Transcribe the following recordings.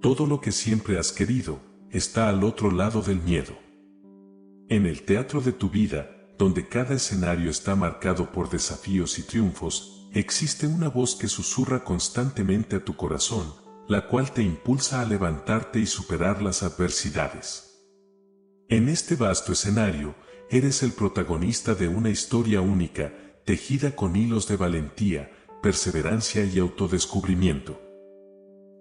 Todo lo que siempre has querido está al otro lado del miedo. En el teatro de tu vida, donde cada escenario está marcado por desafíos y triunfos, existe una voz que susurra constantemente a tu corazón, la cual te impulsa a levantarte y superar las adversidades. En este vasto escenario, eres el protagonista de una historia única, tejida con hilos de valentía, perseverancia y autodescubrimiento.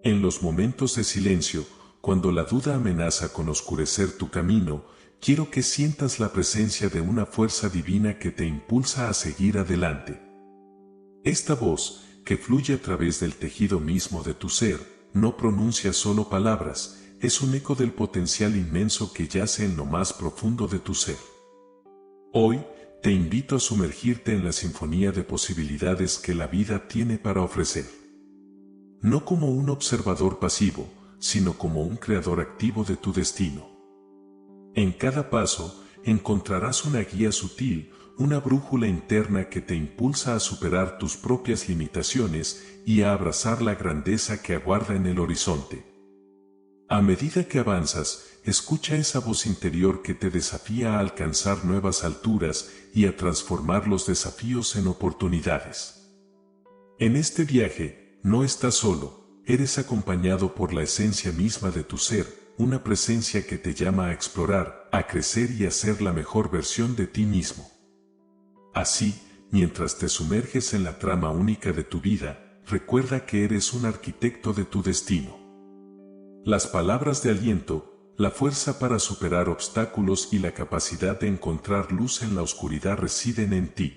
En los momentos de silencio, cuando la duda amenaza con oscurecer tu camino, quiero que sientas la presencia de una fuerza divina que te impulsa a seguir adelante. Esta voz, que fluye a través del tejido mismo de tu ser, no pronuncia solo palabras, es un eco del potencial inmenso que yace en lo más profundo de tu ser. Hoy, te invito a sumergirte en la sinfonía de posibilidades que la vida tiene para ofrecer. No como un observador pasivo, sino como un creador activo de tu destino. En cada paso, encontrarás una guía sutil, una brújula interna que te impulsa a superar tus propias limitaciones y a abrazar la grandeza que aguarda en el horizonte. A medida que avanzas, escucha esa voz interior que te desafía a alcanzar nuevas alturas y a transformar los desafíos en oportunidades. En este viaje, no estás solo, eres acompañado por la esencia misma de tu ser, una presencia que te llama a explorar, a crecer y a ser la mejor versión de ti mismo. Así, mientras te sumerges en la trama única de tu vida, recuerda que eres un arquitecto de tu destino. Las palabras de aliento, la fuerza para superar obstáculos y la capacidad de encontrar luz en la oscuridad residen en ti.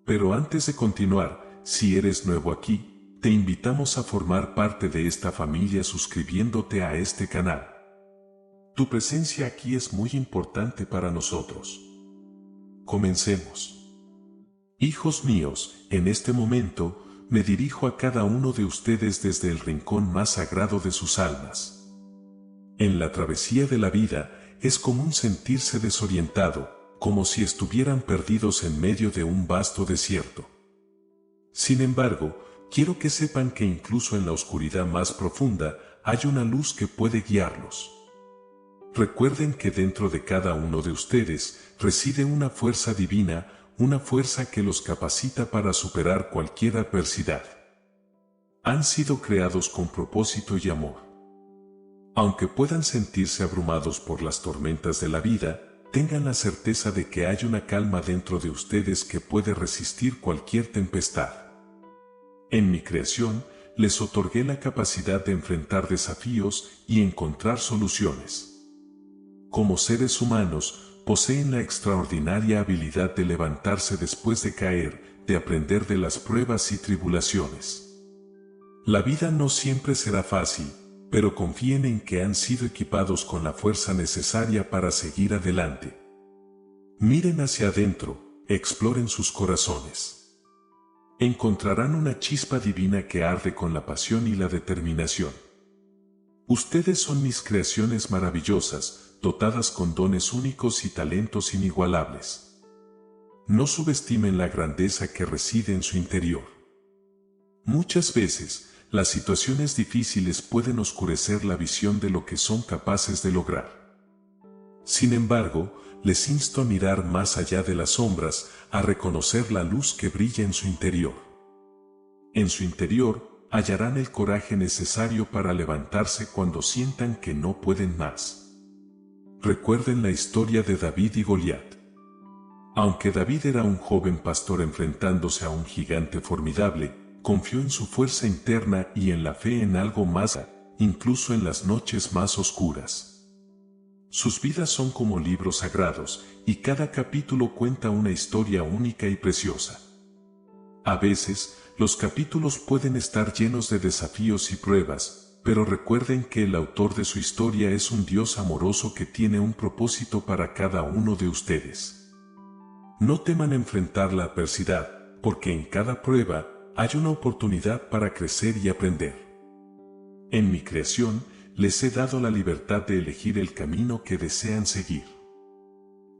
Pero antes de continuar, si eres nuevo aquí, te invitamos a formar parte de esta familia suscribiéndote a este canal. Tu presencia aquí es muy importante para nosotros. Comencemos. Hijos míos, en este momento, me dirijo a cada uno de ustedes desde el rincón más sagrado de sus almas. En la travesía de la vida, es común sentirse desorientado, como si estuvieran perdidos en medio de un vasto desierto. Sin embargo, quiero que sepan que incluso en la oscuridad más profunda, hay una luz que puede guiarlos. Recuerden que dentro de cada uno de ustedes reside una fuerza divina, una fuerza que los capacita para superar cualquier adversidad. Han sido creados con propósito y amor. Aunque puedan sentirse abrumados por las tormentas de la vida, tengan la certeza de que hay una calma dentro de ustedes que puede resistir cualquier tempestad. En mi creación, les otorgué la capacidad de enfrentar desafíos y encontrar soluciones. Como seres humanos, poseen la extraordinaria habilidad de levantarse después de caer, de aprender de las pruebas y tribulaciones. La vida no siempre será fácil, pero confíen en que han sido equipados con la fuerza necesaria para seguir adelante. Miren hacia adentro, exploren sus corazones. Encontrarán una chispa divina que arde con la pasión y la determinación. Ustedes son mis creaciones maravillosas, dotadas con dones únicos y talentos inigualables. No subestimen la grandeza que reside en su interior. Muchas veces, las situaciones difíciles pueden oscurecer la visión de lo que son capaces de lograr. Sin embargo, les insto a mirar más allá de las sombras, a reconocer la luz que brilla en su interior. En su interior, hallarán el coraje necesario para levantarse cuando sientan que no pueden más. Recuerden la historia de David y Goliat. Aunque David era un joven pastor enfrentándose a un gigante formidable, confió en su fuerza interna y en la fe en algo más, incluso en las noches más oscuras. Sus vidas son como libros sagrados, y cada capítulo cuenta una historia única y preciosa. A veces, los capítulos pueden estar llenos de desafíos y pruebas, pero recuerden que el autor de su historia es un Dios amoroso que tiene un propósito para cada uno de ustedes. No teman enfrentar la adversidad, porque en cada prueba hay una oportunidad para crecer y aprender. En mi creación, les he dado la libertad de elegir el camino que desean seguir.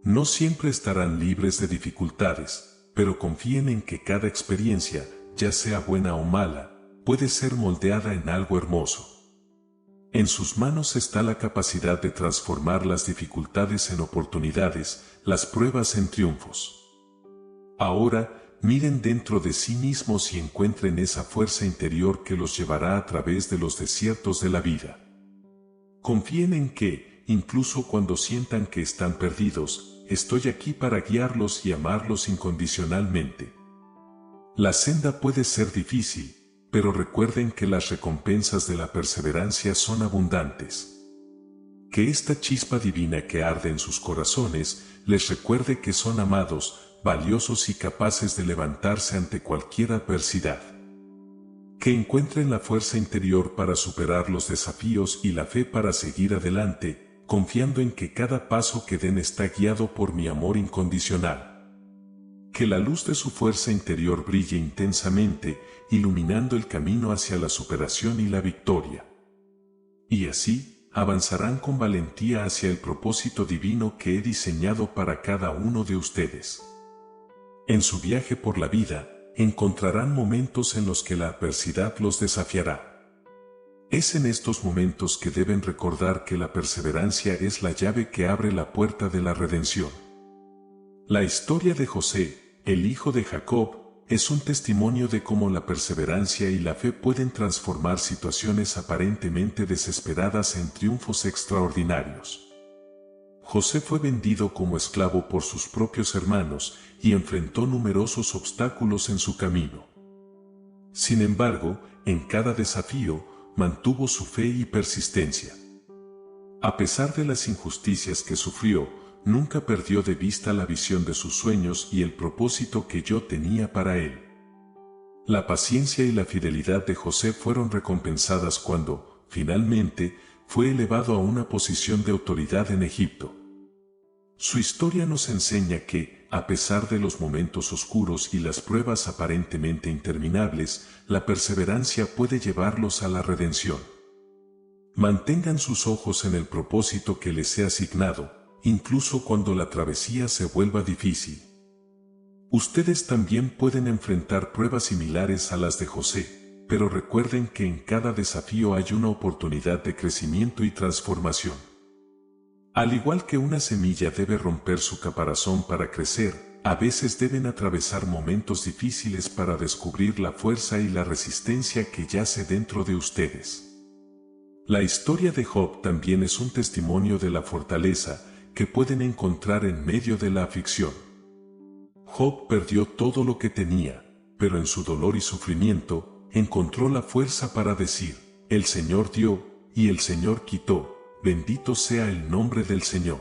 No siempre estarán libres de dificultades, pero confíen en que cada experiencia, ya sea buena o mala, puede ser moldeada en algo hermoso. En sus manos está la capacidad de transformar las dificultades en oportunidades, las pruebas en triunfos. Ahora, miren dentro de sí mismos y encuentren esa fuerza interior que los llevará a través de los desiertos de la vida. Confíen en que, incluso cuando sientan que están perdidos, estoy aquí para guiarlos y amarlos incondicionalmente. La senda puede ser difícil, pero recuerden que las recompensas de la perseverancia son abundantes. Que esta chispa divina que arde en sus corazones les recuerde que son amados, valiosos y capaces de levantarse ante cualquier adversidad. Que encuentren la fuerza interior para superar los desafíos y la fe para seguir adelante, confiando en que cada paso que den está guiado por mi amor incondicional. Que la luz de su fuerza interior brille intensamente, iluminando el camino hacia la superación y la victoria. Y así, avanzarán con valentía hacia el propósito divino que he diseñado para cada uno de ustedes. En su viaje por la vida, encontrarán momentos en los que la adversidad los desafiará. Es en estos momentos que deben recordar que la perseverancia es la llave que abre la puerta de la redención. La historia de José, el hijo de Jacob, es un testimonio de cómo la perseverancia y la fe pueden transformar situaciones aparentemente desesperadas en triunfos extraordinarios. José fue vendido como esclavo por sus propios hermanos y enfrentó numerosos obstáculos en su camino. Sin embargo, en cada desafío, mantuvo su fe y persistencia. A pesar de las injusticias que sufrió, nunca perdió de vista la visión de sus sueños y el propósito que yo tenía para él. La paciencia y la fidelidad de José fueron recompensadas cuando, finalmente, fue elevado a una posición de autoridad en Egipto. Su historia nos enseña que, a pesar de los momentos oscuros y las pruebas aparentemente interminables, la perseverancia puede llevarlos a la redención. Mantengan sus ojos en el propósito que les he asignado, incluso cuando la travesía se vuelva difícil. Ustedes también pueden enfrentar pruebas similares a las de José, pero recuerden que en cada desafío hay una oportunidad de crecimiento y transformación. Al igual que una semilla debe romper su caparazón para crecer, a veces deben atravesar momentos difíciles para descubrir la fuerza y la resistencia que yace dentro de ustedes. La historia de Job también es un testimonio de la fortaleza que pueden encontrar en medio de la aflicción. Job perdió todo lo que tenía, pero en su dolor y sufrimiento, encontró la fuerza para decir, el Señor dio, y el Señor quitó, bendito sea el nombre del Señor.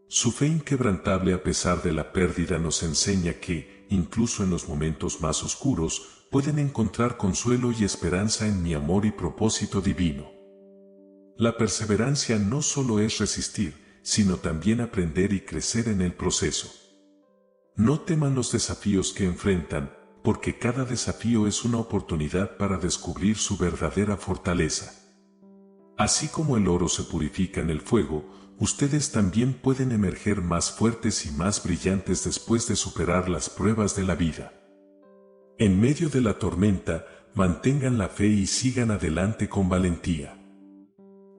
Su fe inquebrantable a pesar de la pérdida nos enseña que, incluso en los momentos más oscuros, pueden encontrar consuelo y esperanza en mi amor y propósito divino. La perseverancia no solo es resistir, sino también aprender y crecer en el proceso. No teman los desafíos que enfrentan, porque cada desafío es una oportunidad para descubrir su verdadera fortaleza. Así como el oro se purifica en el fuego, ustedes también pueden emerger más fuertes y más brillantes después de superar las pruebas de la vida. En medio de la tormenta, mantengan la fe y sigan adelante con valentía.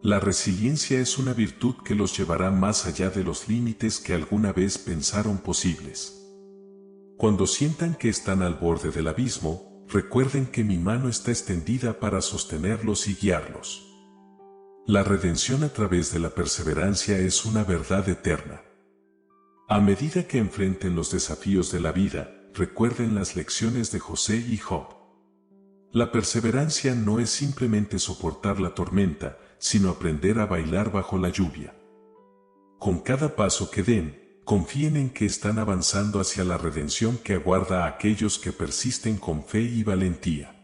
La resiliencia es una virtud que los llevará más allá de los límites que alguna vez pensaron posibles. Cuando sientan que están al borde del abismo, recuerden que mi mano está extendida para sostenerlos y guiarlos. La redención a través de la perseverancia es una verdad eterna. A medida que enfrenten los desafíos de la vida, recuerden las lecciones de José y Job. La perseverancia no es simplemente soportar la tormenta, sino aprender a bailar bajo la lluvia. Con cada paso que den, confíen en que están avanzando hacia la redención que aguarda a aquellos que persisten con fe y valentía.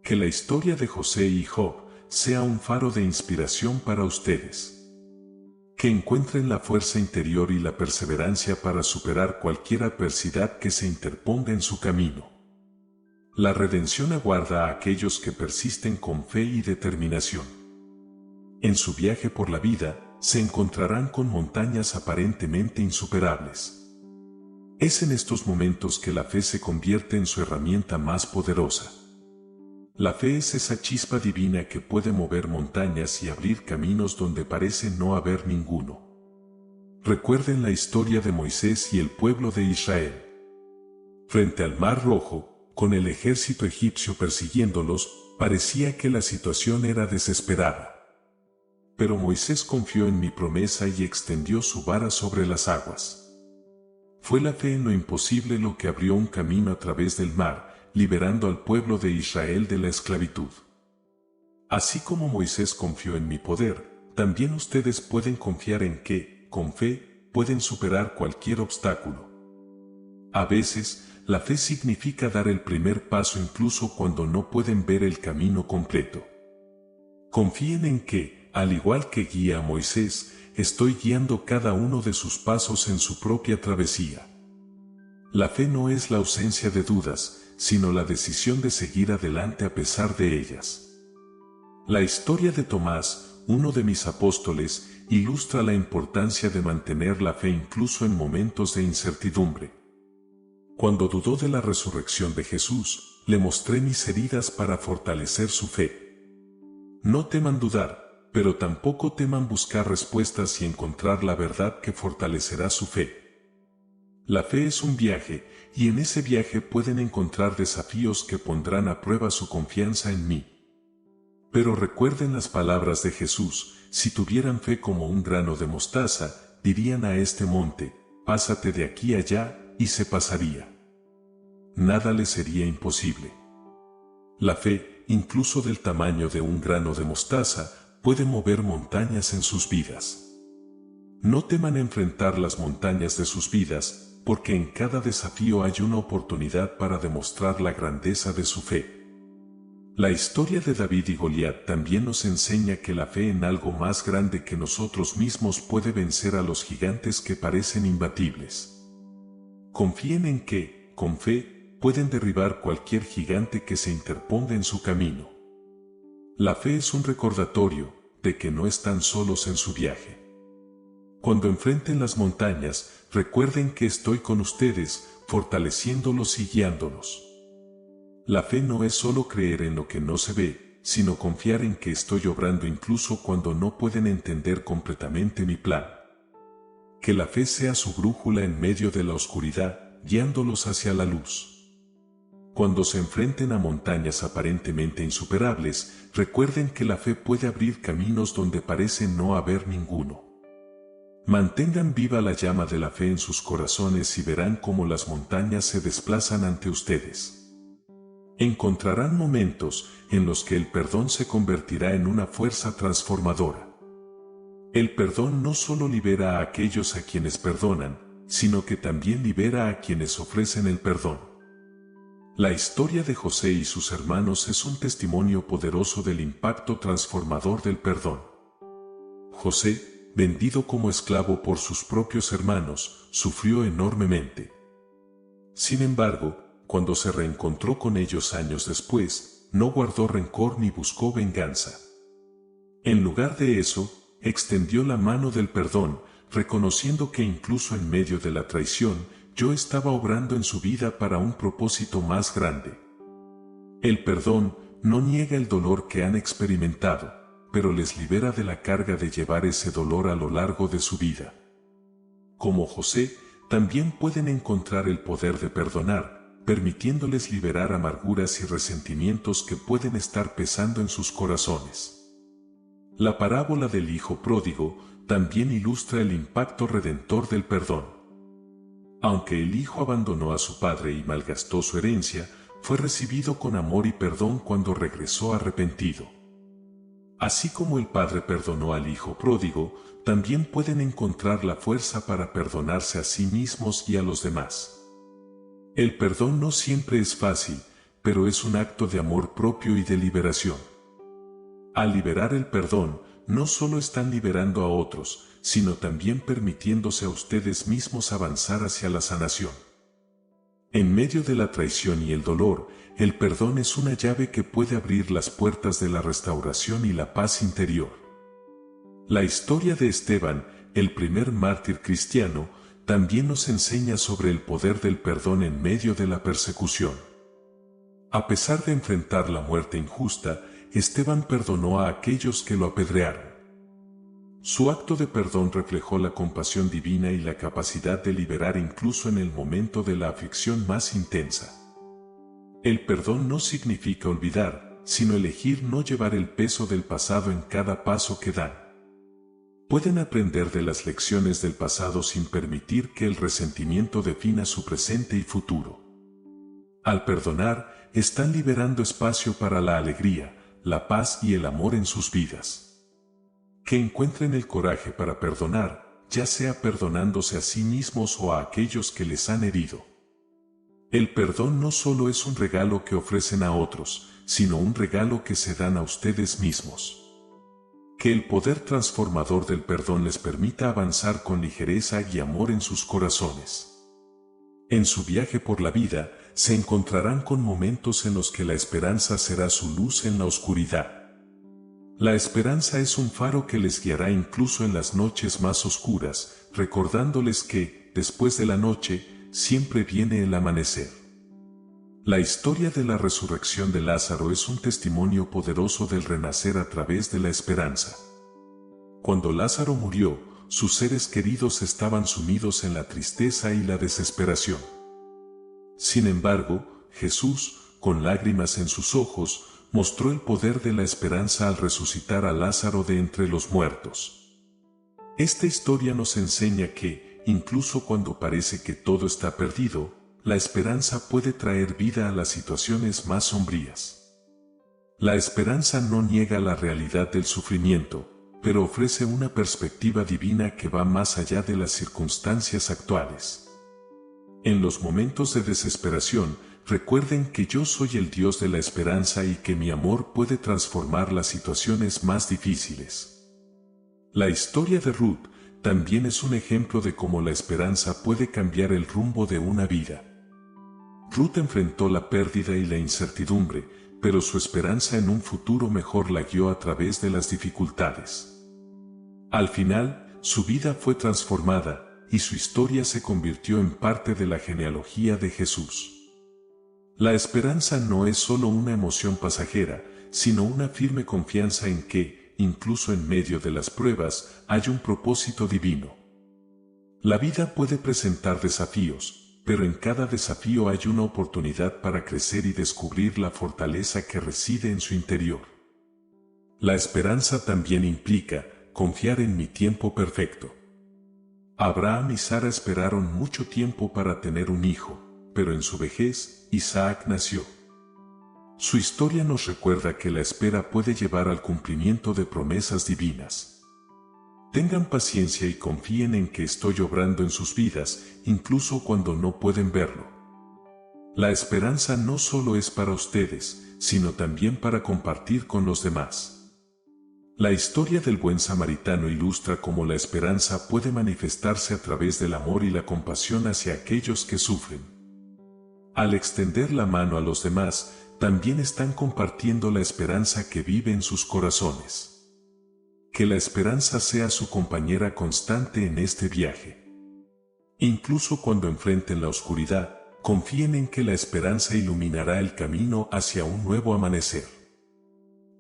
Que la historia de José y Job sea un faro de inspiración para ustedes. Que encuentren la fuerza interior y la perseverancia para superar cualquier adversidad que se interponga en su camino. La redención aguarda a aquellos que persisten con fe y determinación. En su viaje por la vida, se encontrarán con montañas aparentemente insuperables. Es en estos momentos que la fe se convierte en su herramienta más poderosa. La fe es esa chispa divina que puede mover montañas y abrir caminos donde parece no haber ninguno. Recuerden la historia de Moisés y el pueblo de Israel. Frente al Mar Rojo, con el ejército egipcio persiguiéndolos, parecía que la situación era desesperada. Pero Moisés confió en mi promesa y extendió su vara sobre las aguas. Fue la fe en lo imposible lo que abrió un camino a través del mar, liberando al pueblo de Israel de la esclavitud. Así como Moisés confió en mi poder, también ustedes pueden confiar en que, con fe, pueden superar cualquier obstáculo. A veces, la fe significa dar el primer paso incluso cuando no pueden ver el camino completo. Confíen en que, al igual que guía a Moisés, estoy guiando cada uno de sus pasos en su propia travesía. La fe no es la ausencia de dudas, sino la decisión de seguir adelante a pesar de ellas. La historia de Tomás, uno de mis apóstoles, ilustra la importancia de mantener la fe incluso en momentos de incertidumbre. Cuando dudó de la resurrección de Jesús, le mostré mis heridas para fortalecer su fe. No teman dudar, pero tampoco teman buscar respuestas y encontrar la verdad que fortalecerá su fe. La fe es un viaje, y en ese viaje pueden encontrar desafíos que pondrán a prueba su confianza en mí. Pero recuerden las palabras de Jesús: si tuvieran fe como un grano de mostaza, dirían a este monte, pásate de aquí allá, y se pasaría. Nada les sería imposible. La fe, incluso del tamaño de un grano de mostaza, puede mover montañas en sus vidas. No teman enfrentar las montañas de sus vidas, porque en cada desafío hay una oportunidad para demostrar la grandeza de su fe. La historia de David y Goliat también nos enseña que la fe en algo más grande que nosotros mismos puede vencer a los gigantes que parecen imbatibles. Confíen en que, con fe, pueden derribar cualquier gigante que se interponga en su camino. La fe es un recordatorio de que no están solos en su viaje. Cuando enfrenten las montañas, recuerden que estoy con ustedes, fortaleciéndolos y guiándolos. La fe no es solo creer en lo que no se ve, sino confiar en que estoy obrando incluso cuando no pueden entender completamente mi plan. Que la fe sea su brújula en medio de la oscuridad, guiándolos hacia la luz. Cuando se enfrenten a montañas aparentemente insuperables, recuerden que la fe puede abrir caminos donde parece no haber ninguno. Mantengan viva la llama de la fe en sus corazones y verán cómo las montañas se desplazan ante ustedes. Encontrarán momentos en los que el perdón se convertirá en una fuerza transformadora. El perdón no solo libera a aquellos a quienes perdonan, sino que también libera a quienes ofrecen el perdón. La historia de José y sus hermanos es un testimonio poderoso del impacto transformador del perdón. José, vendido como esclavo por sus propios hermanos, sufrió enormemente. Sin embargo, cuando se reencontró con ellos años después, no guardó rencor ni buscó venganza. En lugar de eso, extendió la mano del perdón, reconociendo que incluso en medio de la traición, yo estaba obrando en su vida para un propósito más grande. El perdón no niega el dolor que han experimentado, pero les libera de la carga de llevar ese dolor a lo largo de su vida. Como José, también pueden encontrar el poder de perdonar, permitiéndoles liberar amarguras y resentimientos que pueden estar pesando en sus corazones. La parábola del hijo pródigo también ilustra el impacto redentor del perdón. Aunque el hijo abandonó a su padre y malgastó su herencia, fue recibido con amor y perdón cuando regresó arrepentido. Así como el padre perdonó al hijo pródigo, también pueden encontrar la fuerza para perdonarse a sí mismos y a los demás. El perdón no siempre es fácil, pero es un acto de amor propio y de liberación. Al liberar el perdón, no solo están liberando a otros, sino también permitiéndose a ustedes mismos avanzar hacia la sanación. En medio de la traición y el dolor, el perdón es una llave que puede abrir las puertas de la restauración y la paz interior. La historia de Esteban, el primer mártir cristiano, también nos enseña sobre el poder del perdón en medio de la persecución. A pesar de enfrentar la muerte injusta, Esteban perdonó a aquellos que lo apedrearon. Su acto de perdón reflejó la compasión divina y la capacidad de liberar incluso en el momento de la aflicción más intensa. El perdón no significa olvidar, sino elegir no llevar el peso del pasado en cada paso que dan. Pueden aprender de las lecciones del pasado sin permitir que el resentimiento defina su presente y futuro. Al perdonar, están liberando espacio para la alegría, la paz y el amor en sus vidas. Que encuentren el coraje para perdonar, ya sea perdonándose a sí mismos o a aquellos que les han herido. El perdón no solo es un regalo que ofrecen a otros, sino un regalo que se dan a ustedes mismos. Que el poder transformador del perdón les permita avanzar con ligereza y amor en sus corazones. En su viaje por la vida, se encontrarán con momentos en los que la esperanza será su luz en la oscuridad. La esperanza es un faro que les guiará incluso en las noches más oscuras, recordándoles que, después de la noche, siempre viene el amanecer. La historia de la resurrección de Lázaro es un testimonio poderoso del renacer a través de la esperanza. Cuando Lázaro murió, sus seres queridos estaban sumidos en la tristeza y la desesperación. Sin embargo, Jesús, con lágrimas en sus ojos, mostró el poder de la esperanza al resucitar a Lázaro de entre los muertos. Esta historia nos enseña que, incluso cuando parece que todo está perdido, la esperanza puede traer vida a las situaciones más sombrías. La esperanza no niega la realidad del sufrimiento, pero ofrece una perspectiva divina que va más allá de las circunstancias actuales. En los momentos de desesperación, recuerden que yo soy el Dios de la esperanza y que mi amor puede transformar las situaciones más difíciles. La historia de Ruth también es un ejemplo de cómo la esperanza puede cambiar el rumbo de una vida. Ruth enfrentó la pérdida y la incertidumbre, pero su esperanza en un futuro mejor la guió a través de las dificultades. Al final, su vida fue transformada, y su historia se convirtió en parte de la genealogía de Jesús. La esperanza no es solo una emoción pasajera, sino una firme confianza en que, incluso en medio de las pruebas, hay un propósito divino. La vida puede presentar desafíos, pero en cada desafío hay una oportunidad para crecer y descubrir la fortaleza que reside en su interior. La esperanza también implica confiar en mi tiempo perfecto. Abraham y Sara esperaron mucho tiempo para tener un hijo, pero en su vejez, Isaac nació. Su historia nos recuerda que la espera puede llevar al cumplimiento de promesas divinas. Tengan paciencia y confíen en que estoy obrando en sus vidas, incluso cuando no pueden verlo. La esperanza no solo es para ustedes, sino también para compartir con los demás. La historia del buen samaritano ilustra cómo la esperanza puede manifestarse a través del amor y la compasión hacia aquellos que sufren. Al extender la mano a los demás, también están compartiendo la esperanza que vive en sus corazones. Que la esperanza sea su compañera constante en este viaje. Incluso cuando enfrenten la oscuridad, confíen en que la esperanza iluminará el camino hacia un nuevo amanecer.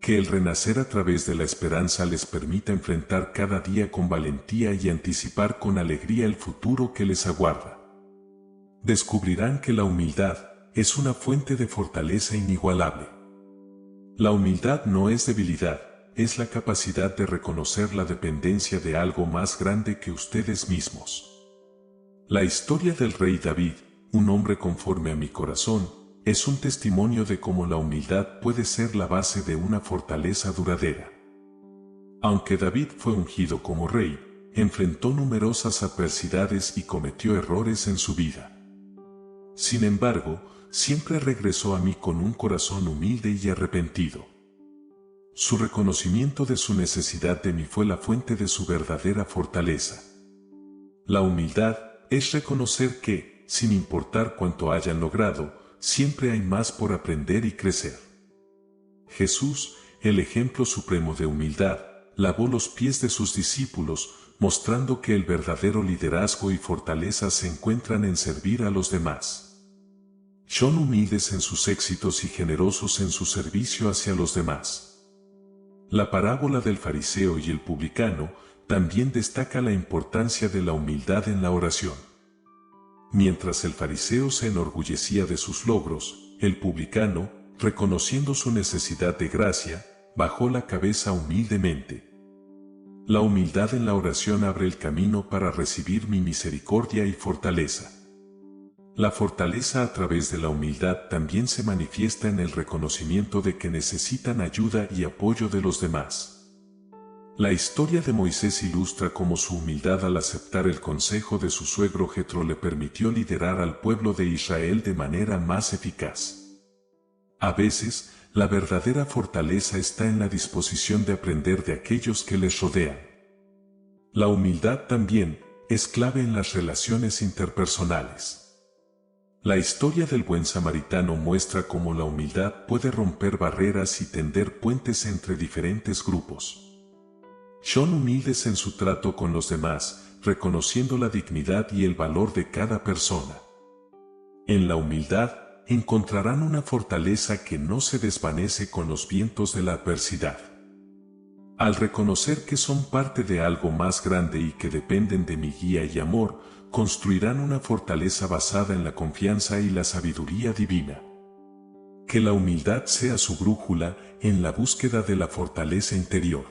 Que el renacer a través de la esperanza les permita enfrentar cada día con valentía y anticipar con alegría el futuro que les aguarda. Descubrirán que la humildad es una fuente de fortaleza inigualable. La humildad no es debilidad, es la capacidad de reconocer la dependencia de algo más grande que ustedes mismos. La historia del rey David, un hombre conforme a mi corazón, es un testimonio de cómo la humildad puede ser la base de una fortaleza duradera. Aunque David fue ungido como rey, enfrentó numerosas adversidades y cometió errores en su vida. Sin embargo, siempre regresó a mí con un corazón humilde y arrepentido. Su reconocimiento de su necesidad de mí fue la fuente de su verdadera fortaleza. La humildad es reconocer que, sin importar cuánto hayan logrado, siempre hay más por aprender y crecer. Jesús, el ejemplo supremo de humildad, lavó los pies de sus discípulos, mostrando que el verdadero liderazgo y fortaleza se encuentran en servir a los demás. Son humildes en sus éxitos y generosos en su servicio hacia los demás. La parábola del fariseo y el publicano también destaca la importancia de la humildad en la oración. Mientras el fariseo se enorgullecía de sus logros, el publicano, reconociendo su necesidad de gracia, bajó la cabeza humildemente. La humildad en la oración abre el camino para recibir mi misericordia y fortaleza. La fortaleza a través de la humildad también se manifiesta en el reconocimiento de que necesitan ayuda y apoyo de los demás. La historia de Moisés ilustra cómo su humildad al aceptar el consejo de su suegro Jetro le permitió liderar al pueblo de Israel de manera más eficaz. A veces, la verdadera fortaleza está en la disposición de aprender de aquellos que les rodean. La humildad también es clave en las relaciones interpersonales. La historia del buen samaritano muestra cómo la humildad puede romper barreras y tender puentes entre diferentes grupos. Son humildes en su trato con los demás, reconociendo la dignidad y el valor de cada persona. En la humildad, encontrarán una fortaleza que no se desvanece con los vientos de la adversidad. Al reconocer que son parte de algo más grande y que dependen de mi guía y amor, construirán una fortaleza basada en la confianza y la sabiduría divina. Que la humildad sea su brújula en la búsqueda de la fortaleza interior.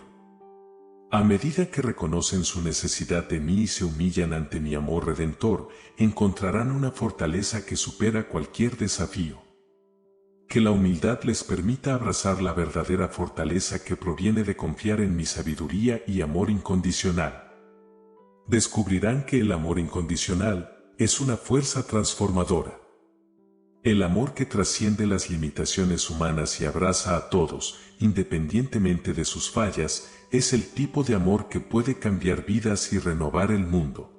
A medida que reconocen su necesidad de mí y se humillan ante mi amor redentor, encontrarán una fortaleza que supera cualquier desafío. Que la humildad les permita abrazar la verdadera fortaleza que proviene de confiar en mi sabiduría y amor incondicional. Descubrirán que el amor incondicional es una fuerza transformadora. El amor que trasciende las limitaciones humanas y abraza a todos, independientemente de sus fallas, es el tipo de amor que puede cambiar vidas y renovar el mundo.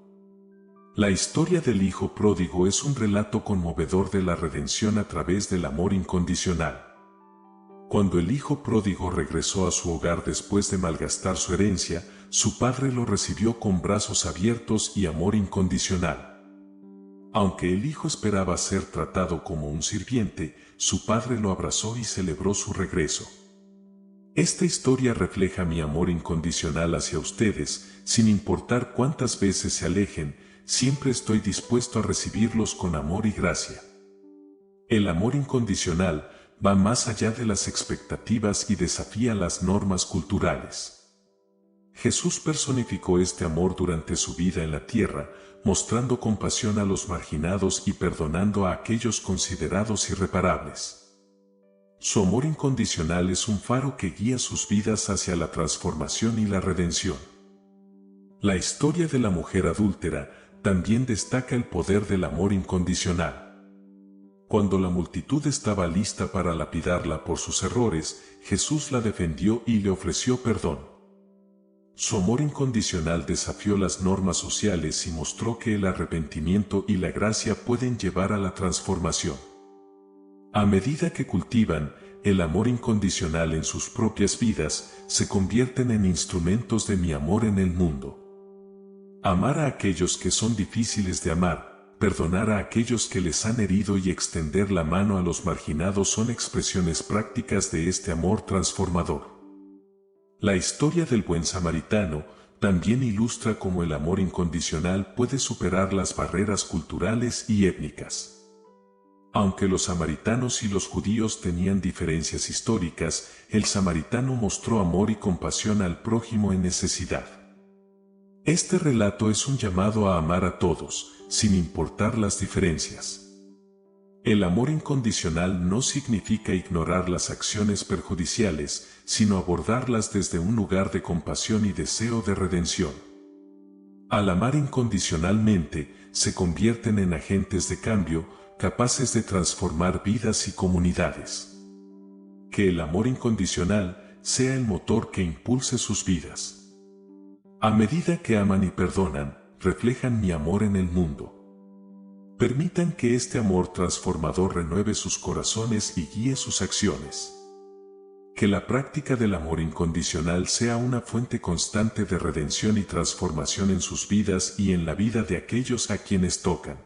La historia del Hijo Pródigo es un relato conmovedor de la redención a través del amor incondicional. Cuando el Hijo Pródigo regresó a su hogar después de malgastar su herencia, su padre lo recibió con brazos abiertos y amor incondicional. Aunque el hijo esperaba ser tratado como un sirviente, su padre lo abrazó y celebró su regreso. Esta historia refleja mi amor incondicional hacia ustedes, sin importar cuántas veces se alejen, siempre estoy dispuesto a recibirlos con amor y gracia. El amor incondicional va más allá de las expectativas y desafía las normas culturales. Jesús personificó este amor durante su vida en la tierra, mostrando compasión a los marginados y perdonando a aquellos considerados irreparables. Su amor incondicional es un faro que guía sus vidas hacia la transformación y la redención. La historia de la mujer adúltera también destaca el poder del amor incondicional. Cuando la multitud estaba lista para lapidarla por sus errores, Jesús la defendió y le ofreció perdón. Su amor incondicional desafió las normas sociales y mostró que el arrepentimiento y la gracia pueden llevar a la transformación. A medida que cultivan el amor incondicional en sus propias vidas, se convierten en instrumentos de mi amor en el mundo. Amar a aquellos que son difíciles de amar, perdonar a aquellos que les han herido y extender la mano a los marginados son expresiones prácticas de este amor transformador. La historia del buen samaritano también ilustra cómo el amor incondicional puede superar las barreras culturales y étnicas. Aunque los samaritanos y los judíos tenían diferencias históricas, el samaritano mostró amor y compasión al prójimo en necesidad. Este relato es un llamado a amar a todos, sin importar las diferencias. El amor incondicional no significa ignorar las acciones perjudiciales, sino abordarlas desde un lugar de compasión y deseo de redención. Al amar incondicionalmente, se convierten en agentes de cambio, capaces de transformar vidas y comunidades. Que el amor incondicional sea el motor que impulse sus vidas. A medida que aman y perdonan, reflejan mi amor en el mundo. Permitan que este amor transformador renueve sus corazones y guíe sus acciones. Que la práctica del amor incondicional sea una fuente constante de redención y transformación en sus vidas y en la vida de aquellos a quienes tocan.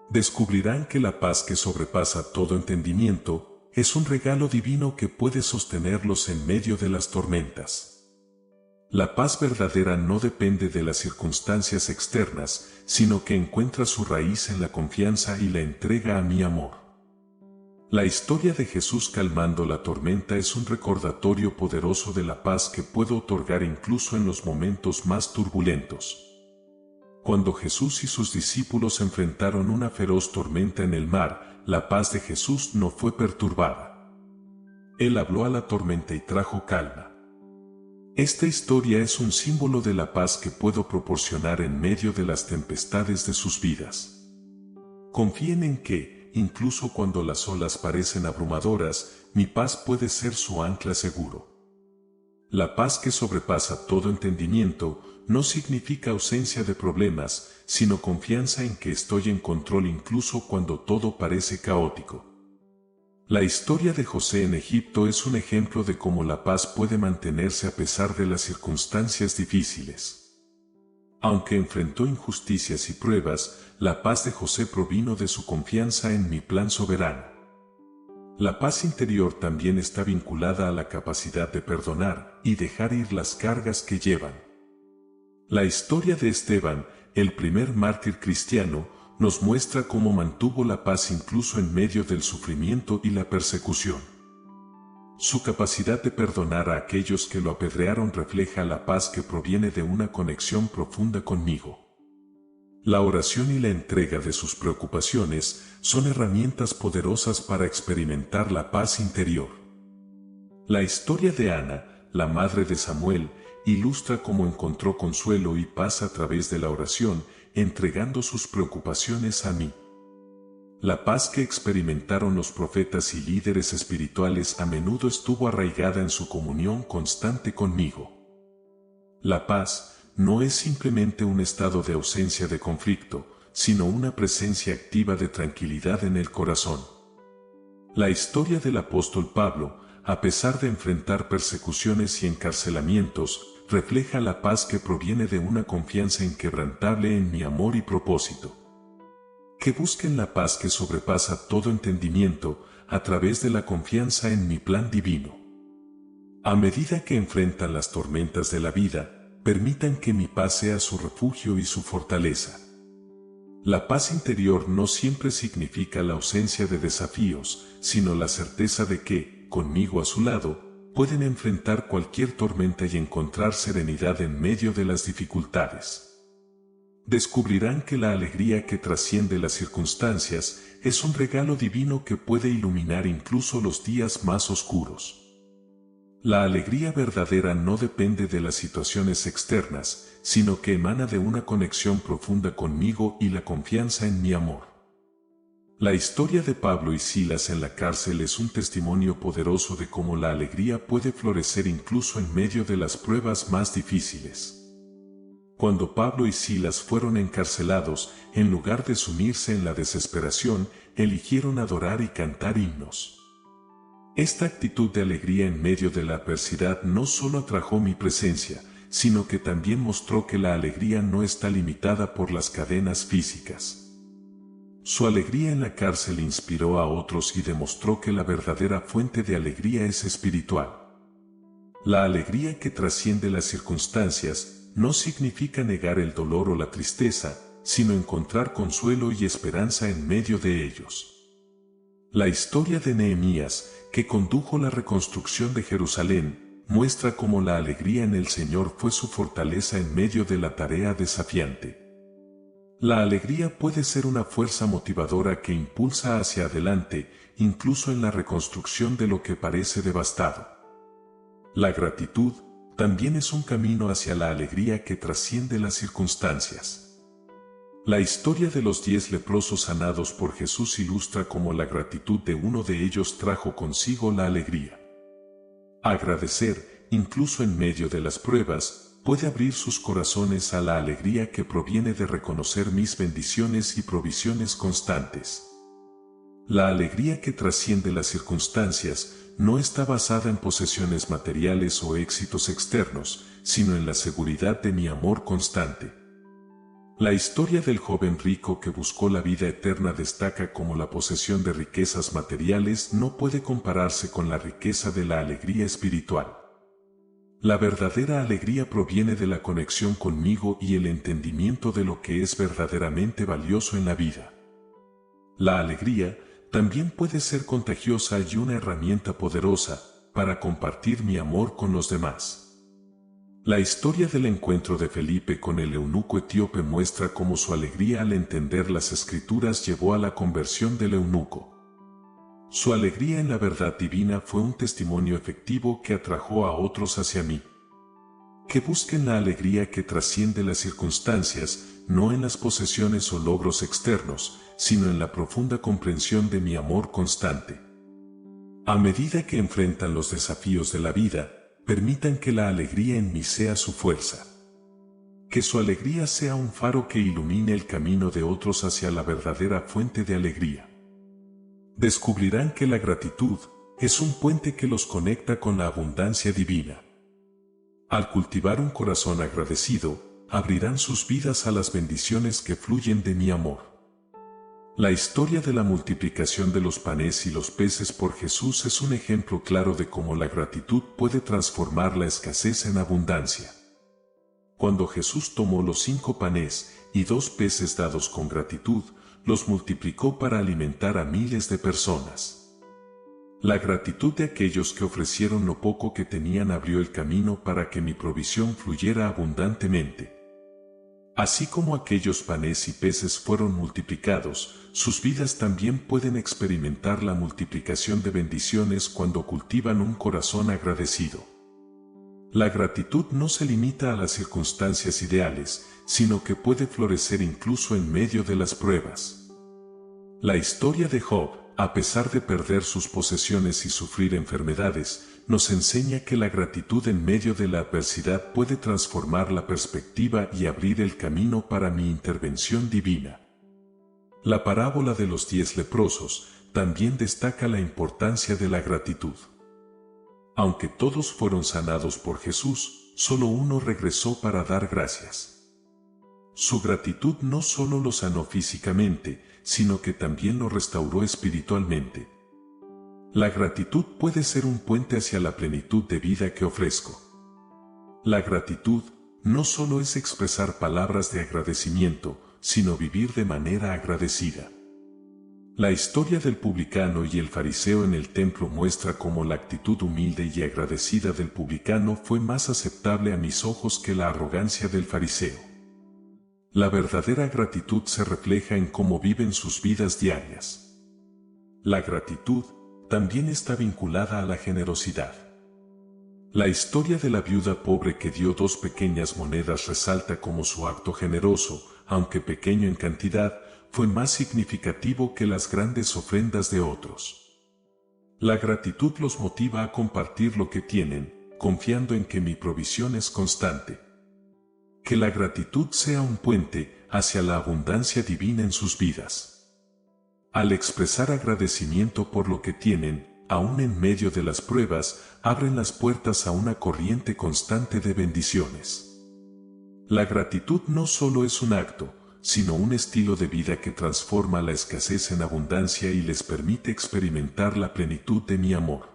Descubrirán que la paz que sobrepasa todo entendimiento es un regalo divino que puede sostenerlos en medio de las tormentas. La paz verdadera no depende de las circunstancias externas, sino que encuentra su raíz en la confianza y la entrega a mi amor. La historia de Jesús calmando la tormenta es un recordatorio poderoso de la paz que puedo otorgar incluso en los momentos más turbulentos. Cuando Jesús y sus discípulos enfrentaron una feroz tormenta en el mar, la paz de Jesús no fue perturbada. Él habló a la tormenta y trajo calma. Esta historia es un símbolo de la paz que puedo proporcionar en medio de las tempestades de sus vidas. Confíen en que, incluso cuando las olas parecen abrumadoras, mi paz puede ser su ancla seguro. La paz que sobrepasa todo entendimiento no significa ausencia de problemas, sino confianza en que estoy en control incluso cuando todo parece caótico. La historia de José en Egipto es un ejemplo de cómo la paz puede mantenerse a pesar de las circunstancias difíciles. Aunque enfrentó injusticias y pruebas, la paz de José provino de su confianza en mi plan soberano. La paz interior también está vinculada a la capacidad de perdonar y dejar ir las cargas que llevan. La historia de Esteban, el primer mártir cristiano, nos muestra cómo mantuvo la paz incluso en medio del sufrimiento y la persecución. Su capacidad de perdonar a aquellos que lo apedrearon refleja la paz que proviene de una conexión profunda conmigo. La oración y la entrega de sus preocupaciones son herramientas poderosas para experimentar la paz interior. La historia de Ana, la madre de Samuel, ilustra cómo encontró consuelo y paz a través de la oración, entregando sus preocupaciones a mí. La paz que experimentaron los profetas y líderes espirituales a menudo estuvo arraigada en su comunión constante conmigo. La paz no es simplemente un estado de ausencia de conflicto, sino una presencia activa de tranquilidad en el corazón. La historia del apóstol Pablo, a pesar de enfrentar persecuciones y encarcelamientos, refleja la paz que proviene de una confianza inquebrantable en mi amor y propósito. Que busquen la paz que sobrepasa todo entendimiento a través de la confianza en mi plan divino. A medida que enfrentan las tormentas de la vida, permitan que mi paz sea su refugio y su fortaleza. La paz interior no siempre significa la ausencia de desafíos, sino la certeza de que, conmigo a su lado, pueden enfrentar cualquier tormenta y encontrar serenidad en medio de las dificultades. Descubrirán que la alegría que trasciende las circunstancias es un regalo divino que puede iluminar incluso los días más oscuros. La alegría verdadera no depende de las situaciones externas, sino que emana de una conexión profunda conmigo y la confianza en mi amor. La historia de Pablo y Silas en la cárcel es un testimonio poderoso de cómo la alegría puede florecer incluso en medio de las pruebas más difíciles. Cuando Pablo y Silas fueron encarcelados, en lugar de sumirse en la desesperación, eligieron adorar y cantar himnos. Esta actitud de alegría en medio de la adversidad no solo atrajo mi presencia, sino que también mostró que la alegría no está limitada por las cadenas físicas. Su alegría en la cárcel inspiró a otros y demostró que la verdadera fuente de alegría es espiritual. La alegría que trasciende las circunstancias no significa negar el dolor o la tristeza, sino encontrar consuelo y esperanza en medio de ellos. La historia de Nehemías, que condujo la reconstrucción de Jerusalén, muestra cómo la alegría en el Señor fue su fortaleza en medio de la tarea desafiante. La alegría puede ser una fuerza motivadora que impulsa hacia adelante, incluso en la reconstrucción de lo que parece devastado. La gratitud también es un camino hacia la alegría que trasciende las circunstancias. La historia de los 10 leprosos sanados por Jesús ilustra cómo la gratitud de uno de ellos trajo consigo la alegría. Agradecer, incluso en medio de las pruebas, puede abrir sus corazones a la alegría que proviene de reconocer mis bendiciones y provisiones constantes. La alegría que trasciende las circunstancias no está basada en posesiones materiales o éxitos externos, sino en la seguridad de mi amor constante. La historia del joven rico que buscó la vida eterna destaca como la posesión de riquezas materiales no puede compararse con la riqueza de la alegría espiritual. La verdadera alegría proviene de la conexión conmigo y el entendimiento de lo que es verdaderamente valioso en la vida. La alegría también puede ser contagiosa y una herramienta poderosa para compartir mi amor con los demás. La historia del encuentro de Felipe con el eunuco etíope muestra cómo su alegría al entender las Escrituras llevó a la conversión del eunuco. Su alegría en la verdad divina fue un testimonio efectivo que atrajo a otros hacia mí. Que busquen la alegría que trasciende las circunstancias, no en las posesiones o logros externos, sino en la profunda comprensión de mi amor constante. A medida que enfrentan los desafíos de la vida, permitan que la alegría en mí sea su fuerza. Que su alegría sea un faro que ilumine el camino de otros hacia la verdadera fuente de alegría. Descubrirán que la gratitud es un puente que los conecta con la abundancia divina. Al cultivar un corazón agradecido, abrirán sus vidas a las bendiciones que fluyen de mi amor. La historia de la multiplicación de los panes y los peces por Jesús es un ejemplo claro de cómo la gratitud puede transformar la escasez en abundancia. Cuando Jesús tomó los 5 panes y 2 peces dados con gratitud, los multiplicó para alimentar a miles de personas. La gratitud de aquellos que ofrecieron lo poco que tenían abrió el camino para que mi provisión fluyera abundantemente. Así como aquellos panes y peces fueron multiplicados, sus vidas también pueden experimentar la multiplicación de bendiciones cuando cultivan un corazón agradecido. La gratitud no se limita a las circunstancias ideales, sino que puede florecer incluso en medio de las pruebas. La historia de Job, a pesar de perder sus posesiones y sufrir enfermedades, nos enseña que la gratitud en medio de la adversidad puede transformar la perspectiva y abrir el camino para mi intervención divina. La parábola de los 10 leprosos también destaca la importancia de la gratitud. Aunque todos fueron sanados por Jesús, solo uno regresó para dar gracias. Su gratitud no solo lo sanó físicamente, sino que también lo restauró espiritualmente. La gratitud puede ser un puente hacia la plenitud de vida que ofrezco. La gratitud no solo es expresar palabras de agradecimiento, sino vivir de manera agradecida. La historia del publicano y el fariseo en el templo muestra cómo la actitud humilde y agradecida del publicano fue más aceptable a mis ojos que la arrogancia del fariseo. La verdadera gratitud se refleja en cómo viven sus vidas diarias. La gratitud también está vinculada a la generosidad. La historia de la viuda pobre que dio 2 pequeñas monedas resalta cómo su acto generoso, aunque pequeño en cantidad, fue más significativo que las grandes ofrendas de otros. La gratitud los motiva a compartir lo que tienen, confiando en que mi provisión es constante. Que la gratitud sea un puente hacia la abundancia divina en sus vidas. Al expresar agradecimiento por lo que tienen, aún en medio de las pruebas, abren las puertas a una corriente constante de bendiciones. La gratitud no solo es un acto, sino un estilo de vida que transforma la escasez en abundancia y les permite experimentar la plenitud de mi amor.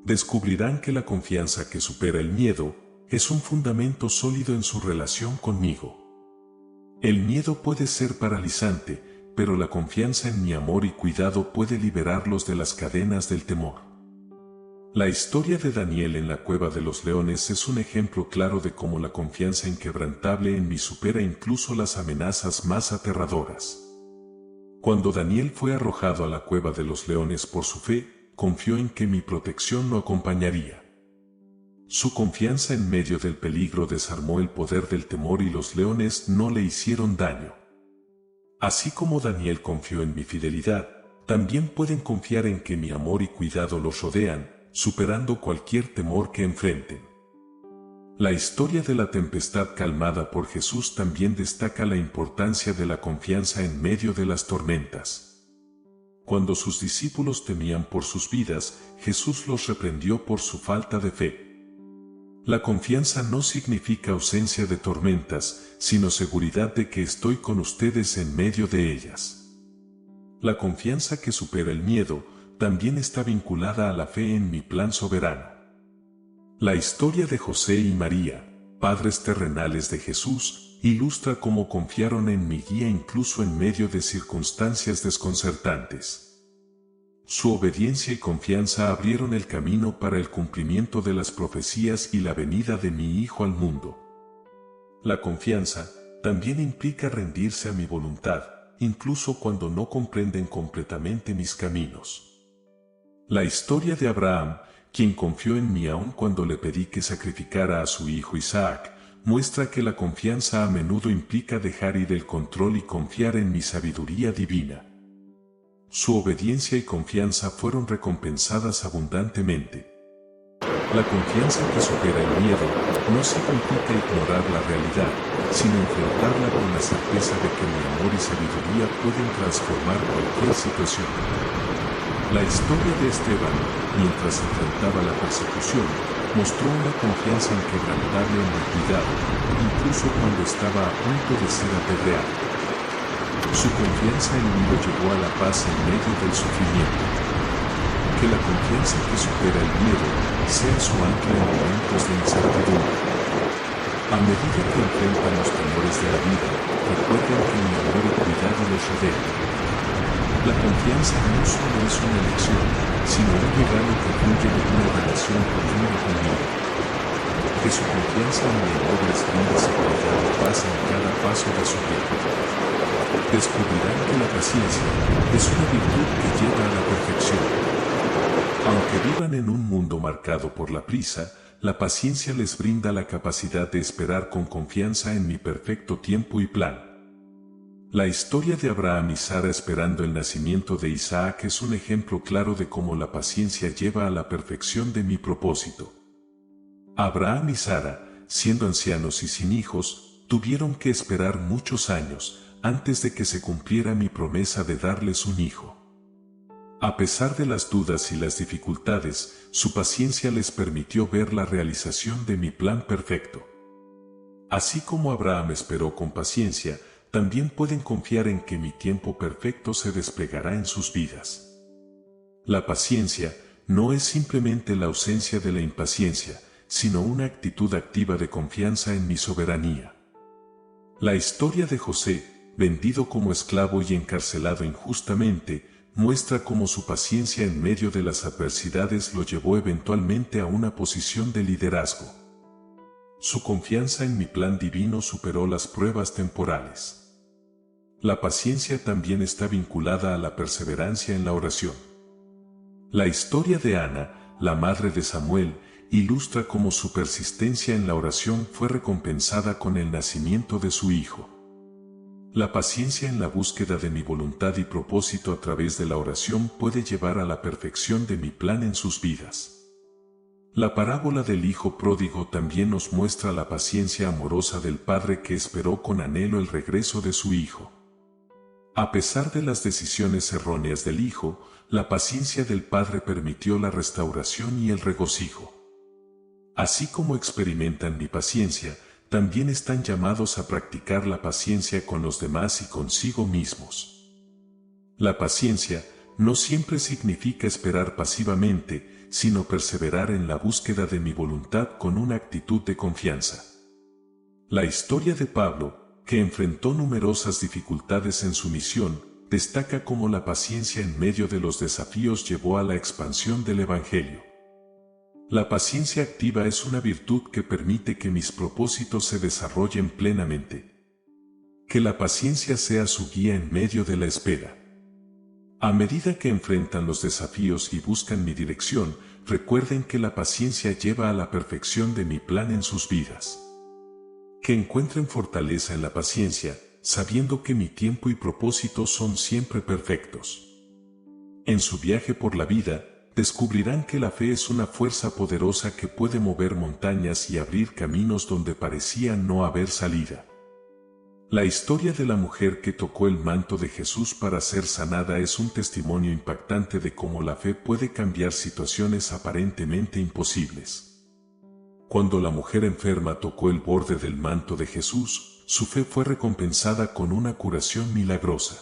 Descubrirán que la confianza que supera el miedo es un fundamento sólido en su relación conmigo. El miedo puede ser paralizante, pero la confianza en mi amor y cuidado puede liberarlos de las cadenas del temor. La historia de Daniel en la cueva de los leones es un ejemplo claro de cómo la confianza inquebrantable en mí supera incluso las amenazas más aterradoras. Cuando Daniel fue arrojado a la cueva de los leones por su fe, confió en que mi protección lo acompañaría. Su confianza en medio del peligro desarmó el poder del temor y los leones no le hicieron daño. Así como Daniel confió en mi fidelidad, también pueden confiar en que mi amor y cuidado los rodean, superando cualquier temor que enfrenten. La historia de la tempestad calmada por Jesús también destaca la importancia de la confianza en medio de las tormentas. Cuando sus discípulos temían por sus vidas, Jesús los reprendió por su falta de fe. La confianza no significa ausencia de tormentas, sino seguridad de que estoy con ustedes en medio de ellas. La confianza que supera el miedo también está vinculada a la fe en mi plan soberano. La historia de José y María, padres terrenales de Jesús, ilustra cómo confiaron en mi guía incluso en medio de circunstancias desconcertantes. Su obediencia y confianza abrieron el camino para el cumplimiento de las profecías y la venida de mi Hijo al mundo. La confianza también implica rendirse a mi voluntad, incluso cuando no comprenden completamente mis caminos. La historia de Abraham, quien confió en mí aun cuando le pedí que sacrificara a su hijo Isaac, muestra que la confianza a menudo implica dejar ir el control y confiar en mi sabiduría divina. Su obediencia y confianza fueron recompensadas abundantemente. La confianza que supera el miedo no significa ignorar la realidad, sino enfrentarla con la certeza de que mi amor y sabiduría pueden transformar cualquier situación. La historia de Esteban, mientras enfrentaba la persecución, mostró una confianza inquebrantable en mi cuidado, incluso cuando estaba a punto de ser apedreado. Su confianza en mí lo llevó a la paz en medio del sufrimiento. Que la confianza que supera el miedo sea su ancla en momentos de incertidumbre. A medida que enfrentan los temores de la vida, recuerden que mi amor y cuidado les rodea. La confianza no solo es una elección, sino un regalo que fluye de una relación profunda conmigo. Que su confianza en mi amor les brinde seguridad y paz en cada paso de su vida. Descubrirán que la paciencia es una virtud que lleva a la perfección. Aunque vivan en un mundo marcado por la prisa, la paciencia les brinda la capacidad de esperar con confianza en mi perfecto tiempo y plan. La historia de Abraham y Sara esperando el nacimiento de Isaac es un ejemplo claro de cómo la paciencia lleva a la perfección de mi propósito. Abraham y Sara, siendo ancianos y sin hijos, tuvieron que esperar muchos años antes de que se cumpliera mi promesa de darles un hijo. A pesar de las dudas y las dificultades, su paciencia les permitió ver la realización de mi plan perfecto. Así como Abraham esperó con paciencia, también pueden confiar en que mi tiempo perfecto se desplegará en sus vidas. La paciencia no es simplemente la ausencia de la impaciencia, sino una actitud activa de confianza en mi soberanía. La historia de José, vendido como esclavo y encarcelado injustamente, muestra cómo su paciencia en medio de las adversidades lo llevó eventualmente a una posición de liderazgo. Su confianza en mi plan divino superó las pruebas temporales. La paciencia también está vinculada a la perseverancia en la oración. La historia de Ana, la madre de Samuel, ilustra cómo su persistencia en la oración fue recompensada con el nacimiento de su hijo. La paciencia en la búsqueda de mi voluntad y propósito a través de la oración puede llevar a la perfección de mi plan en sus vidas. La parábola del hijo pródigo también nos muestra la paciencia amorosa del padre que esperó con anhelo el regreso de su hijo. A pesar de las decisiones erróneas del hijo, la paciencia del padre permitió la restauración y el regocijo. Así como experimentan mi paciencia, también están llamados a practicar la paciencia con los demás y consigo mismos. La paciencia no siempre significa esperar pasivamente, sino perseverar en la búsqueda de mi voluntad con una actitud de confianza. La historia de Pablo, que enfrentó numerosas dificultades en su misión, destaca cómo la paciencia en medio de los desafíos llevó a la expansión del Evangelio. La paciencia activa es una virtud que permite que mis propósitos se desarrollen plenamente. Que la paciencia sea su guía en medio de la espera. A medida que enfrentan los desafíos y buscan mi dirección, recuerden que la paciencia lleva a la perfección de mi plan en sus vidas. Que encuentren fortaleza en la paciencia, sabiendo que mi tiempo y propósito son siempre perfectos. En su viaje por la vida, descubrirán que la fe es una fuerza poderosa que puede mover montañas y abrir caminos donde parecía no haber salida. La historia de la mujer que tocó el manto de Jesús para ser sanada es un testimonio impactante de cómo la fe puede cambiar situaciones aparentemente imposibles. Cuando la mujer enferma tocó el borde del manto de Jesús, su fe fue recompensada con una curación milagrosa.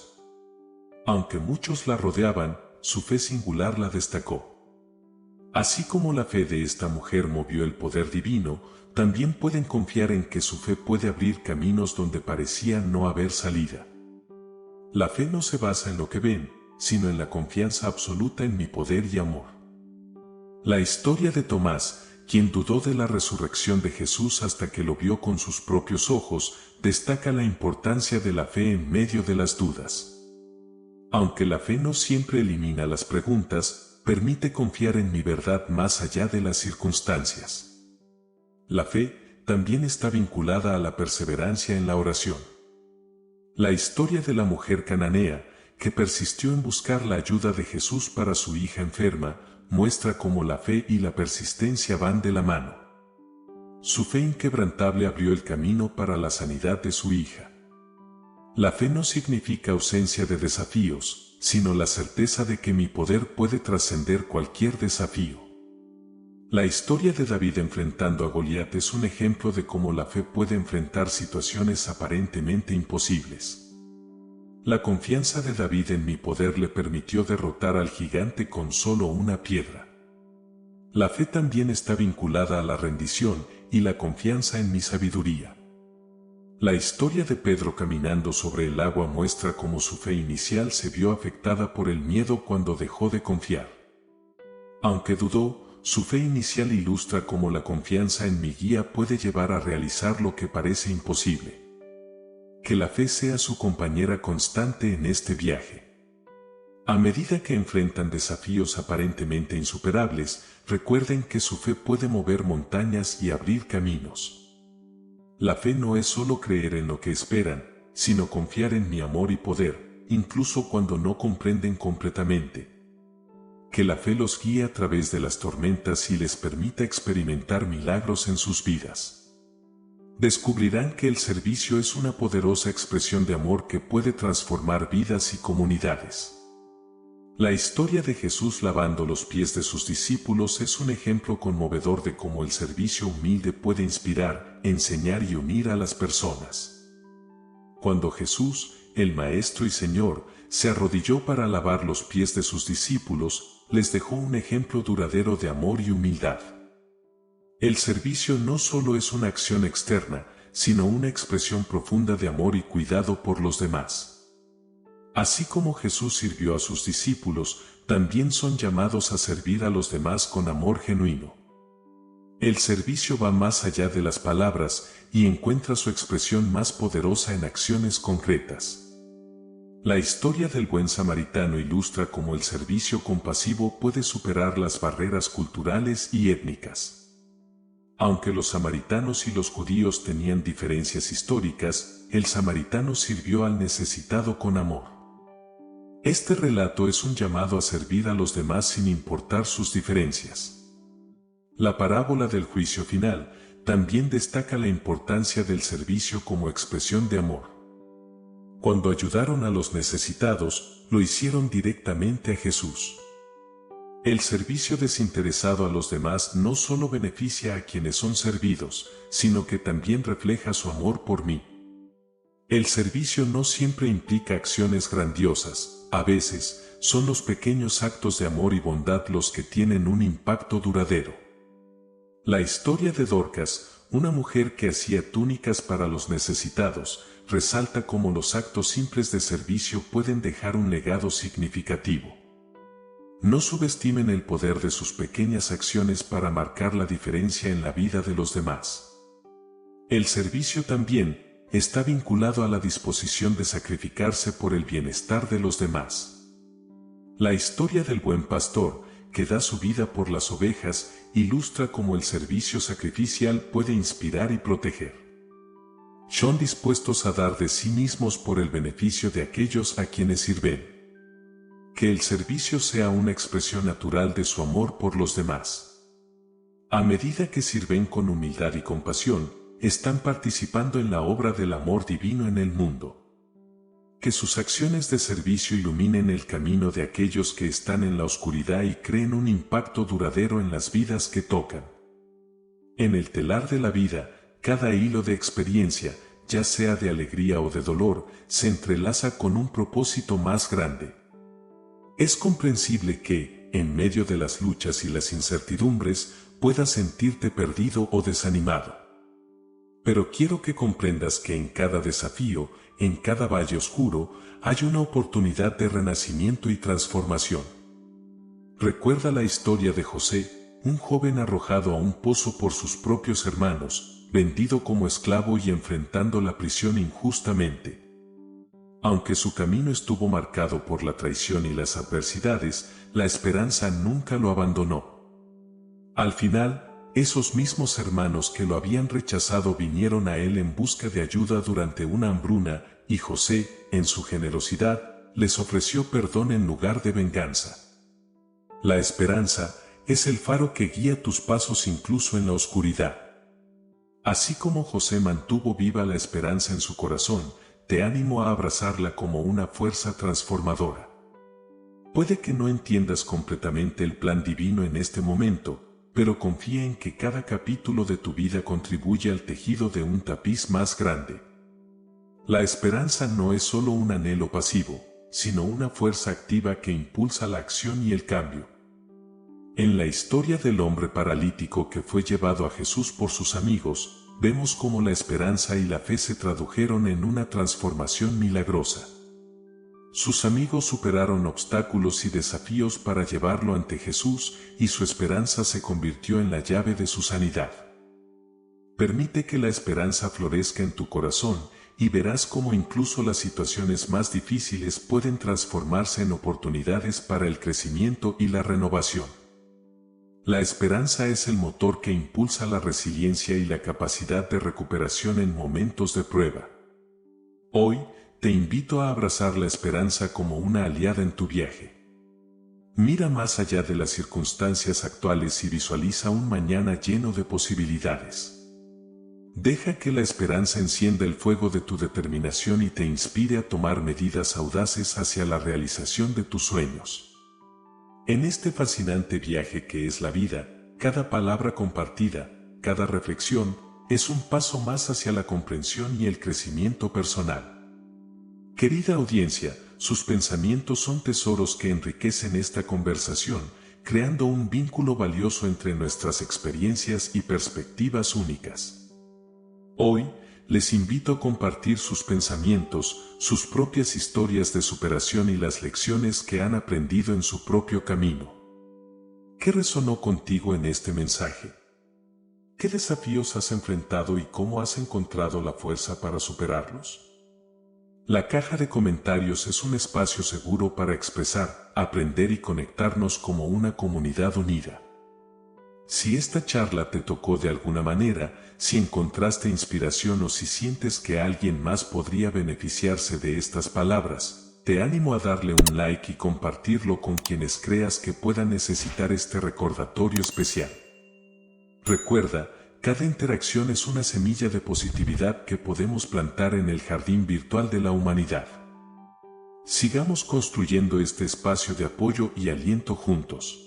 Aunque muchos la rodeaban, su fe singular la destacó. Así como la fe de esta mujer movió el poder divino, también pueden confiar en que su fe puede abrir caminos donde parecía no haber salida. La fe no se basa en lo que ven, sino en la confianza absoluta en mi poder y amor. La historia de Tomás, quien dudó de la resurrección de Jesús hasta que lo vio con sus propios ojos, destaca la importancia de la fe en medio de las dudas. Aunque la fe no siempre elimina las preguntas, permite confiar en mi verdad más allá de las circunstancias. La fe también está vinculada a la perseverancia en la oración. La historia de la mujer cananea, que persistió en buscar la ayuda de Jesús para su hija enferma, muestra cómo la fe y la persistencia van de la mano. Su fe inquebrantable abrió el camino para la sanidad de su hija. La fe no significa ausencia de desafíos, sino la certeza de que mi poder puede trascender cualquier desafío. La historia de David enfrentando a Goliat es un ejemplo de cómo la fe puede enfrentar situaciones aparentemente imposibles. La confianza de David en mi poder le permitió derrotar al gigante con solo una piedra. La fe también está vinculada a la rendición y la confianza en mi sabiduría. La historia de Pedro caminando sobre el agua muestra cómo su fe inicial se vio afectada por el miedo cuando dejó de confiar. Aunque dudó, su fe inicial ilustra cómo la confianza en mi guía puede llevar a realizar lo que parece imposible. Que la fe sea su compañera constante en este viaje. A medida que enfrentan desafíos aparentemente insuperables, recuerden que su fe puede mover montañas y abrir caminos. La fe no es solo creer en lo que esperan, sino confiar en mi amor y poder, incluso cuando no comprenden completamente. Que la fe los guíe a través de las tormentas y les permita experimentar milagros en sus vidas. Descubrirán que el servicio es una poderosa expresión de amor que puede transformar vidas y comunidades. La historia de Jesús lavando los pies de sus discípulos es un ejemplo conmovedor de cómo el servicio humilde puede inspirar, enseñar y unir a las personas. Cuando Jesús, el Maestro y Señor, se arrodilló para lavar los pies de sus discípulos, les dejó un ejemplo duradero de amor y humildad. El servicio no solo es una acción externa, sino una expresión profunda de amor y cuidado por los demás. Así como Jesús sirvió a sus discípulos, también son llamados a servir a los demás con amor genuino. El servicio va más allá de las palabras y encuentra su expresión más poderosa en acciones concretas. La historia del buen samaritano ilustra cómo el servicio compasivo puede superar las barreras culturales y étnicas. Aunque los samaritanos y los judíos tenían diferencias históricas, el samaritano sirvió al necesitado con amor. Este relato es un llamado a servir a los demás sin importar sus diferencias. La parábola del juicio final también destaca la importancia del servicio como expresión de amor. Cuando ayudaron a los necesitados, lo hicieron directamente a Jesús. El servicio desinteresado a los demás no solo beneficia a quienes son servidos, sino que también refleja su amor por mí. El servicio no siempre implica acciones grandiosas. A veces, son los pequeños actos de amor y bondad los que tienen un impacto duradero. La historia de Dorcas, una mujer que hacía túnicas para los necesitados, resalta cómo los actos simples de servicio pueden dejar un legado significativo. No subestimen el poder de sus pequeñas acciones para marcar la diferencia en la vida de los demás. El servicio también está vinculado a la disposición de sacrificarse por el bienestar de los demás. La historia del buen pastor, que da su vida por las ovejas, ilustra cómo el servicio sacrificial puede inspirar y proteger. Son dispuestos a dar de sí mismos por el beneficio de aquellos a quienes sirven. Que el servicio sea una expresión natural de su amor por los demás. A medida que sirven con humildad y compasión, están participando en la obra del amor divino en el mundo. Que sus acciones de servicio iluminen el camino de aquellos que están en la oscuridad y creen un impacto duradero en las vidas que tocan. En el telar de la vida, cada hilo de experiencia, ya sea de alegría o de dolor, se entrelaza con un propósito más grande. Es comprensible que, en medio de las luchas y las incertidumbres, puedas sentirte perdido o desanimado. Pero quiero que comprendas que en cada desafío, en cada valle oscuro, hay una oportunidad de renacimiento y transformación. Recuerda la historia de José, un joven arrojado a un pozo por sus propios hermanos, vendido como esclavo y enfrentando la prisión injustamente. Aunque su camino estuvo marcado por la traición y las adversidades, la esperanza nunca lo abandonó. Al final, esos mismos hermanos que lo habían rechazado vinieron a él en busca de ayuda durante una hambruna, y José, en su generosidad, les ofreció perdón en lugar de venganza. La esperanza es el faro que guía tus pasos incluso en la oscuridad. Así como José mantuvo viva la esperanza en su corazón, te animo a abrazarla como una fuerza transformadora. Puede que no entiendas completamente el plan divino en este momento, pero confía en que cada capítulo de tu vida contribuye al tejido de un tapiz más grande. La esperanza no es solo un anhelo pasivo, sino una fuerza activa que impulsa la acción y el cambio. En la historia del hombre paralítico que fue llevado a Jesús por sus amigos, vemos cómo la esperanza y la fe se tradujeron en una transformación milagrosa. Sus amigos superaron obstáculos y desafíos para llevarlo ante Jesús, y su esperanza se convirtió en la llave de su sanidad. Permite que la esperanza florezca en tu corazón, y verás cómo incluso las situaciones más difíciles pueden transformarse en oportunidades para el crecimiento y la renovación. La esperanza es el motor que impulsa la resiliencia y la capacidad de recuperación en momentos de prueba. Hoy, te invito a abrazar la esperanza como una aliada en tu viaje. Mira más allá de las circunstancias actuales y visualiza un mañana lleno de posibilidades. Deja que la esperanza encienda el fuego de tu determinación y te inspire a tomar medidas audaces hacia la realización de tus sueños. En este fascinante viaje que es la vida, cada palabra compartida, cada reflexión, es un paso más hacia la comprensión y el crecimiento personal. Querida audiencia, sus pensamientos son tesoros que enriquecen esta conversación, creando un vínculo valioso entre nuestras experiencias y perspectivas únicas. Hoy, les invito a compartir sus pensamientos, sus propias historias de superación y las lecciones que han aprendido en su propio camino. ¿Qué resonó contigo en este mensaje? ¿Qué desafíos has enfrentado y cómo has encontrado la fuerza para superarlos? La caja de comentarios es un espacio seguro para expresar, aprender y conectarnos como una comunidad unida. Si esta charla te tocó de alguna manera, si encontraste inspiración o si sientes que alguien más podría beneficiarse de estas palabras, te animo a darle un like y compartirlo con quienes creas que puedan necesitar este recordatorio especial. Recuerda, cada interacción es una semilla de positividad que podemos plantar en el jardín virtual de la humanidad. Sigamos construyendo este espacio de apoyo y aliento juntos.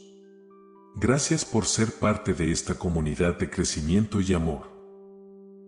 Gracias por ser parte de esta comunidad de crecimiento y amor.